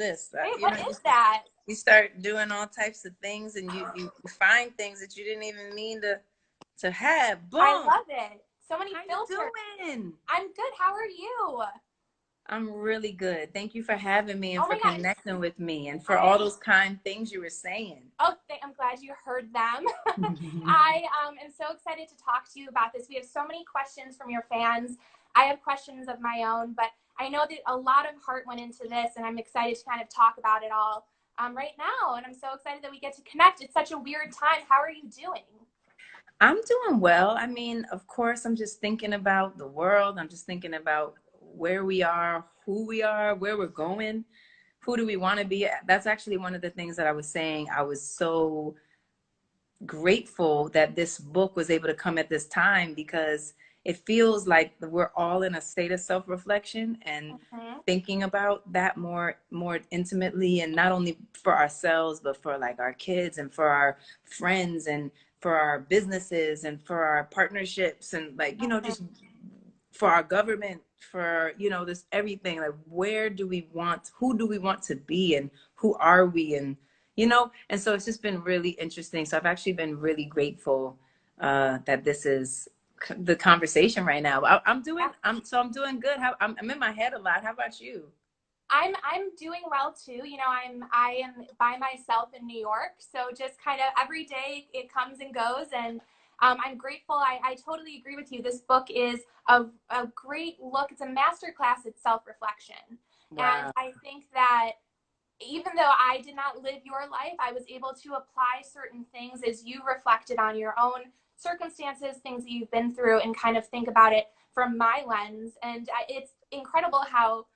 this? Wait, You know, what is that? you start doing all types of things, and you find things that you didn't even mean to have. I Boom. love it. So many How you filters. doing? I'm good. How are you? I'm really good. Thank you for having me and Oh for my God. connecting with me and for I all those kind things you were saying. Oh, I'm glad you heard them. I am so excited to talk to you about this. We have so many questions from your fans. I have questions of my own, but I know that a lot of heart went into this, and I'm excited to kind of talk about it all right now. And I'm so excited that we get to connect. It's such a weird time. How are you doing? I'm doing well. I mean, of course, I'm just thinking about the world. I'm just thinking about where we are, who we are, where we're going, who do we want to be. That's actually one of the things that I was saying. I was so grateful that this book was able to come at this time because it feels like we're all in a state of self-reflection and thinking about that more intimately, and not only for ourselves but for like our kids and for our friends and for our businesses and for our partnerships and like, you know, just for our government, for, you know, this everything. Like, who do we want to be, and who are we, and you know. And so it's just been really interesting. So I've actually been really grateful that this is the conversation right now. I'm doing good. I'm in my head a lot. How about you? I'm doing well too. You know, I am by myself in New York, so just kind of every day it comes and goes, and I'm grateful. I totally agree with you. This book is a great look. It's a masterclass at self-reflection, and Wow. I think that even though I did not live your life, I was able to apply certain things as you reflected on your own circumstances, things that you've been through, and kind of think about it from my lens. And it's incredible how,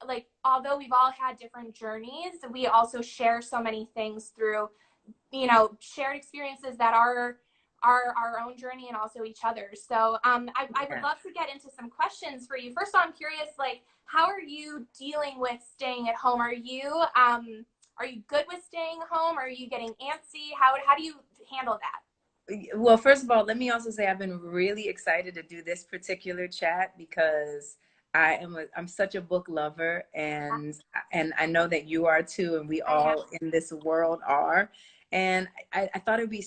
like, although we've all had different journeys, we also share so many things through, you know, shared experiences that are our own journey and also each other's. So I would love to get into some questions for you. First of all, I'm curious, like, how are you dealing with staying at home? Are you good with staying home? Are you getting antsy? How do you handle that? Well, first of all, let me also say I've been really excited to do this particular chat because I'm such a book lover, and I know that you are too, and we all in this world are. And I thought it'd be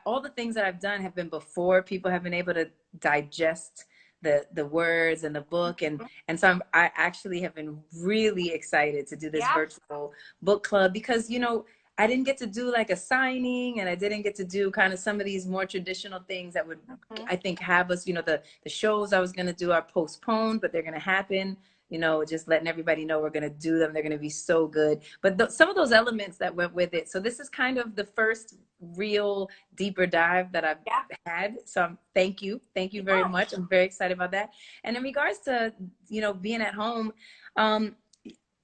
all the things that I've done have been before people have been able to digest the words and the book, and so I actually have been really excited to do this virtual book club because, you know, I didn't get to do like a signing, and I didn't get to do kind of some of these more traditional things that would, I think, have us, you know, the shows I was going to do are postponed, but they're going to happen, you know, just letting everybody know we're going to do them. They're going to be so good. But some of those elements that went with it. So this is kind of the first real deeper dive that I've had. So thank you. Thank you very much. I'm very excited about that. And in regards to, you know, being at home,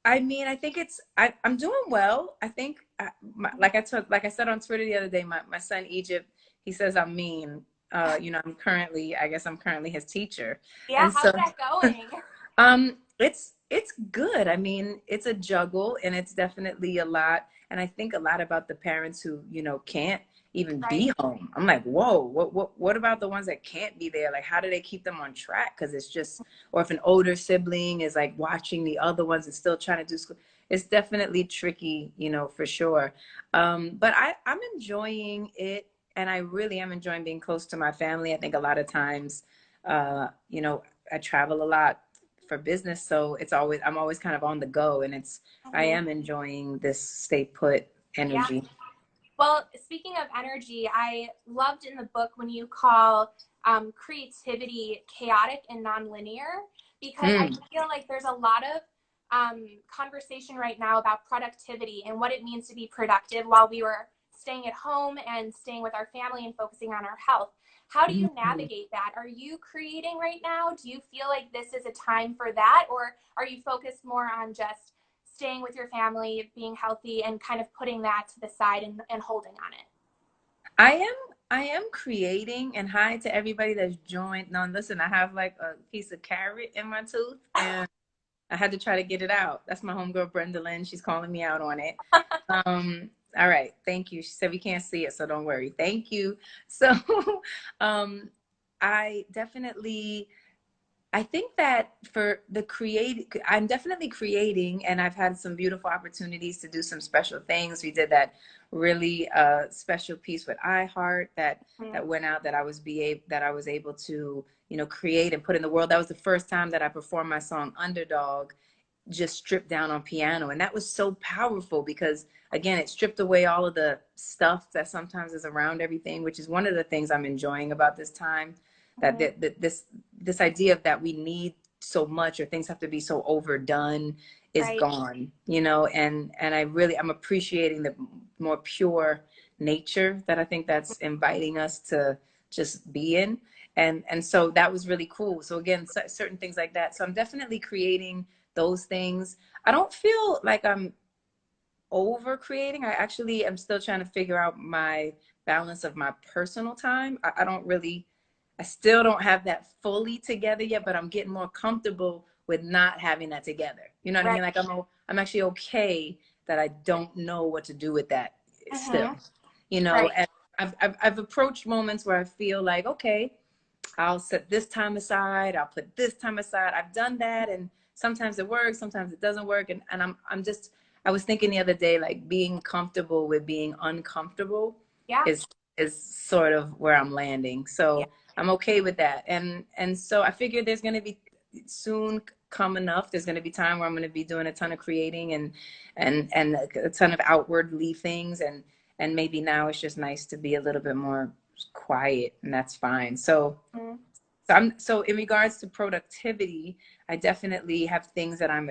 I mean, I think I'm doing well. I think, like I said on Twitter the other day, my son Egypt, he says I'm mean. You know, I guess I'm currently his teacher. Yeah, And how's so, that going? it's good. I mean, it's a juggle, and it's definitely a lot. And I think a lot about the parents who, you know, can't even be home. I'm like, whoa, what about the ones that can't be there? Like, how do they keep them on track? Because it's just, or if an older sibling is like watching the other ones and still trying to do school, it's definitely tricky, you know, for sure. But I'm enjoying it, and I really am enjoying being close to my family. I think a lot of times, you know, I travel a lot for business, so I'm always kind of on the go, and I am enjoying this stay put energy. Well, speaking of energy, I loved in the book when you call creativity chaotic and nonlinear, because I feel like there's a lot of conversation right now about productivity and what it means to be productive while we were staying at home and staying with our family and focusing on our health. How do you navigate that? Are you creating right now? Do you feel like this is a time for that? Or are you focused more on just staying with your family, being healthy, and kind of putting that to the side and holding on it? I am creating, and hi to everybody that's joined. Now, listen, I have like a piece of carrot in my tooth, and I had to try to get it out. That's my homegirl, Brenda Lynn. She's calling me out on it. All right. Thank you. She said we can't see it, so don't worry. Thank you. So I definitely, I think that for the I'm definitely creating, and I've had some beautiful opportunities to do some special things. We did that really special piece with iHeart that went out, that I was able to, you know, create and put in the world. That was the first time that I performed my song Underdog just stripped down on piano, and that was so powerful because again it stripped away all of the stuff that sometimes is around everything, which is one of the things I'm enjoying about this time, that, this idea of that we need so much or things have to be so overdone is Right. gone, you know. And I'm appreciating the more pure nature that I think that's inviting us to just be in. And so that was really cool. So again, certain things like that. So I'm definitely creating those things. I don't feel like I'm over creating. I actually am still trying to figure out my balance of my personal time. I don't really, I still don't have that fully together yet, but I'm getting more comfortable with not having that together. You know what I Right. mean? Like I'm actually okay that I don't know what to do with that still, you know. Right. And I've approached moments where I feel like, okay, I'll set this time aside. I'll put this time aside. I've done that, and sometimes it works, sometimes it doesn't work. And I'm just, I was thinking the other day, like being comfortable with being uncomfortable Yeah. is sort of where I'm landing. Yeah. So I'm okay with that. And so I figure there's going to be soon come enough. There's going to be time where I'm going to be doing a ton of creating and a ton of outwardly things. And maybe now it's just nice to be a little bit more quiet, and that's fine. Mhm. So in regards to productivity, I definitely have things that I'm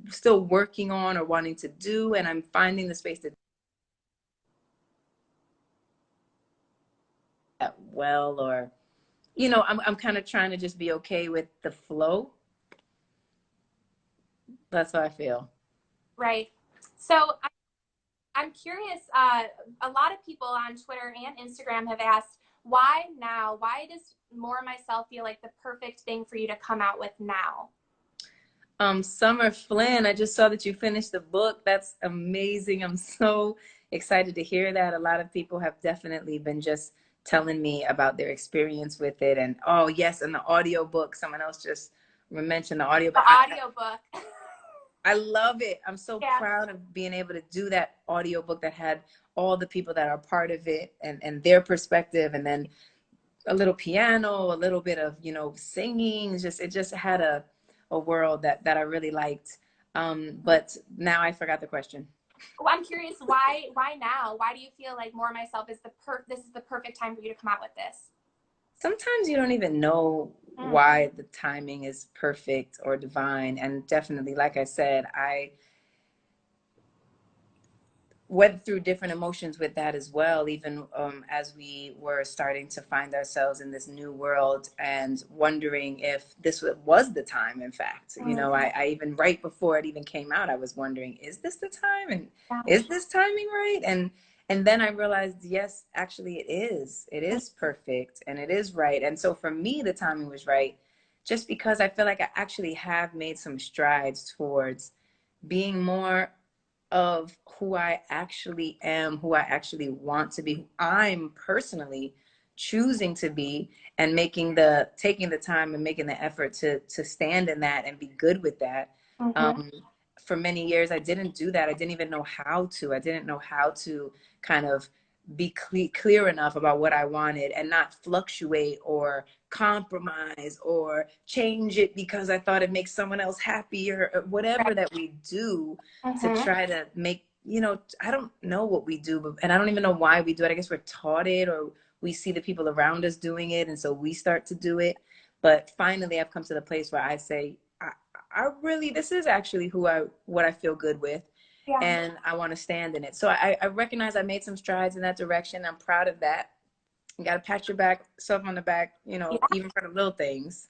still working on or wanting to do, and I'm finding the space to do that well, or you know, I'm kind of trying to just be okay with the flow. That's how I feel. Right. So I'm curious. A lot of people on Twitter and Instagram have asked, why now? Why does More Myself feel like the perfect thing for you to come out with now? Summer Flynn, I just saw that you finished the book. That's amazing. I'm so excited to hear that. A lot of people have definitely been just telling me about their experience with it. And oh yes, and the audio book. Someone else just mentioned the audio, The but audiobook. I love it. I'm so Yeah. proud of being able to do that audiobook that had all the people that are part of it and their perspective, and then a little piano, a little bit of, you know, singing. Just it just had a world that I really liked. But now I forgot the question. Well, I'm curious, why now? Why do you feel like More Myself is this is the perfect time for you to come out with this? Sometimes you don't even know Mm. why the timing is perfect or divine. And definitely, like I said, I went through different emotions with that as well, even as we were starting to find ourselves in this new world and wondering if this was the time. In fact, you know, Mm. I even right before it even came out, I was wondering, is this the time? And Yeah. is this timing right? And then I realized, yes, actually it is. It is perfect and it is right. And so for me, the timing was right, just because I feel like I actually have made some strides towards being more of who I actually am, who I actually want to be, who I'm personally choosing to be, and taking the time and making the effort to stand in that and be good with that. Mm-hmm. Um, for many years, I didn't do that. I didn't even know how to. I didn't know how to kind of be clear enough about what I wanted and not fluctuate or compromise or change it because I thought it makes someone else happy, or whatever Right. that we do to Mm-hmm. try to make, you know, I don't know what we do, and I don't even know why we do it. I guess we're taught it, or we see the people around us doing it, and so we start to do it. But finally, I've come to the place where I say, I really, this is actually what I feel good with, Yeah. and I want to stand in it. So I recognize I made some strides in that direction. I'm proud of that. You got to pat yourself on the back, you know, Yeah. even for the little things.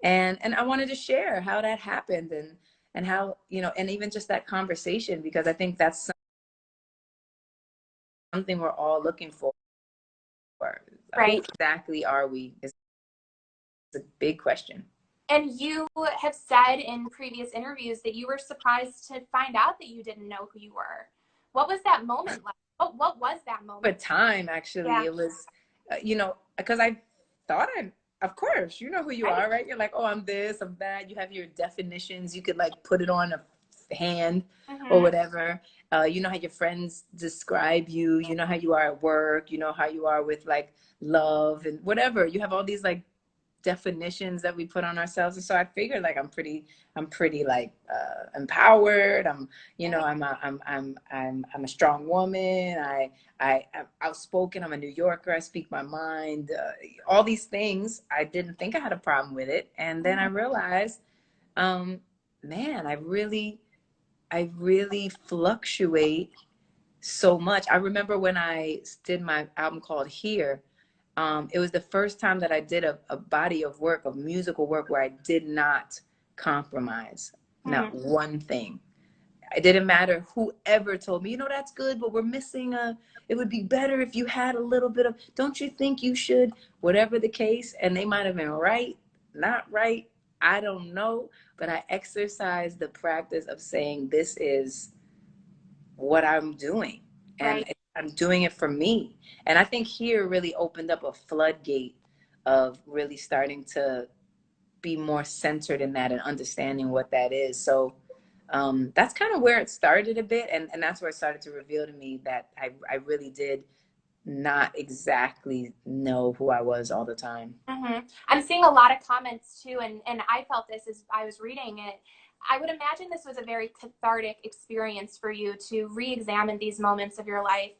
And I wanted to share how that happened, and how, you know, and even just that conversation, because I think that's something we're all looking for. Who Right. exactly are we is a big question. And you have said in previous interviews that you were surprised to find out that you didn't know who you were. What was that moment like? What was that For moment? time, actually, Yeah. it was, you know, because I thought I Of course, you know who you Right. are, right? You're like, oh, I'm this, I'm that. You have your definitions. You could like put it on a hand or Mm-hmm. whatever. You know how your friends describe you. You know how you are at work. You know how you are with like love and whatever. You have all these like definitions that we put on ourselves. And so I figured like I'm pretty like empowered. I'm, you know, Right. I'm a strong woman. I'm outspoken. I'm a New Yorker. I speak my mind. All these things. I didn't think I had a problem with it, and then I Mm-hmm. realized, um, man, I really fluctuate so much. I remember when I did my album called Here, it was the first time that I did a body of work, of musical work, where I did not compromise, not Mm-hmm. one thing. It didn't matter whoever told me, you know, that's good, but we're missing it would be better if you had a little bit of, don't you think you should, whatever the case. And they might have been right, not right. I don't know, but I exercised the practice of saying, this is what I'm doing. And Right. I'm doing it for me. And I think Here really opened up a floodgate of really starting to be more centered in that and understanding what that is. So that's kind of where it started a bit. And that's where it started to reveal to me that I really did not exactly know who I was all the time. Mm-hmm. I'm seeing a lot of comments too, and I felt this as I was reading it. I would imagine this was a very cathartic experience for you to re-examine these moments of your life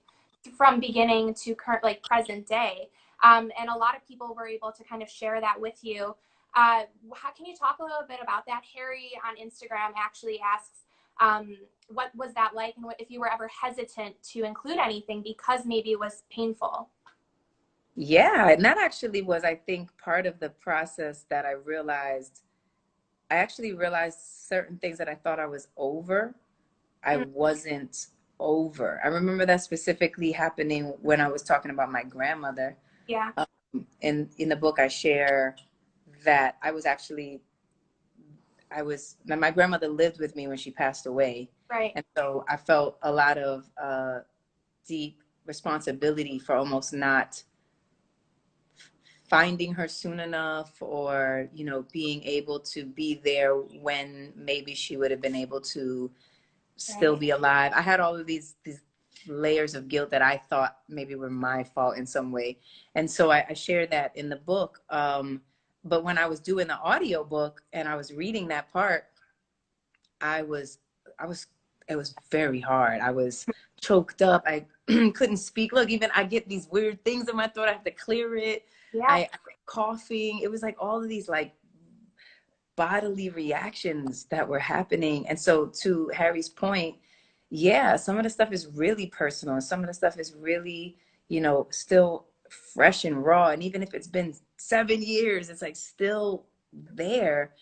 from beginning to current, like present day. And a lot of people were able to kind of share that with you. How can you talk a little bit about that? Harry on Instagram actually asks, what was that like, and what, if you were ever hesitant to include anything because maybe it was painful? Yeah, and that actually was, I think, part of the process that I realized. I actually realized certain things that I thought I was over, I Mm, wasn't over. I remember that specifically happening when I was talking about my grandmother. yeah, In the book, I share that my grandmother lived with me when she passed away. right, And so I felt a lot of deep responsibility for almost not finding her soon enough, or being able to be there when maybe she would have been able to still right. be alive. I had all of these layers of guilt that I thought maybe were my fault in some way. And so I shared that in the book. But when I was doing the audio book and I was reading that part, I was I was it was very hard. I was choked up. I couldn't speak. Look, even I get these weird things in my throat. I have to clear it. Yeah. I coughing. It was like all of these like bodily reactions that were happening. And so, to Harry's point, yeah, some of the stuff is really personal. Some of the stuff is really, still fresh and raw. And even if it's been 7 years, it's like still there.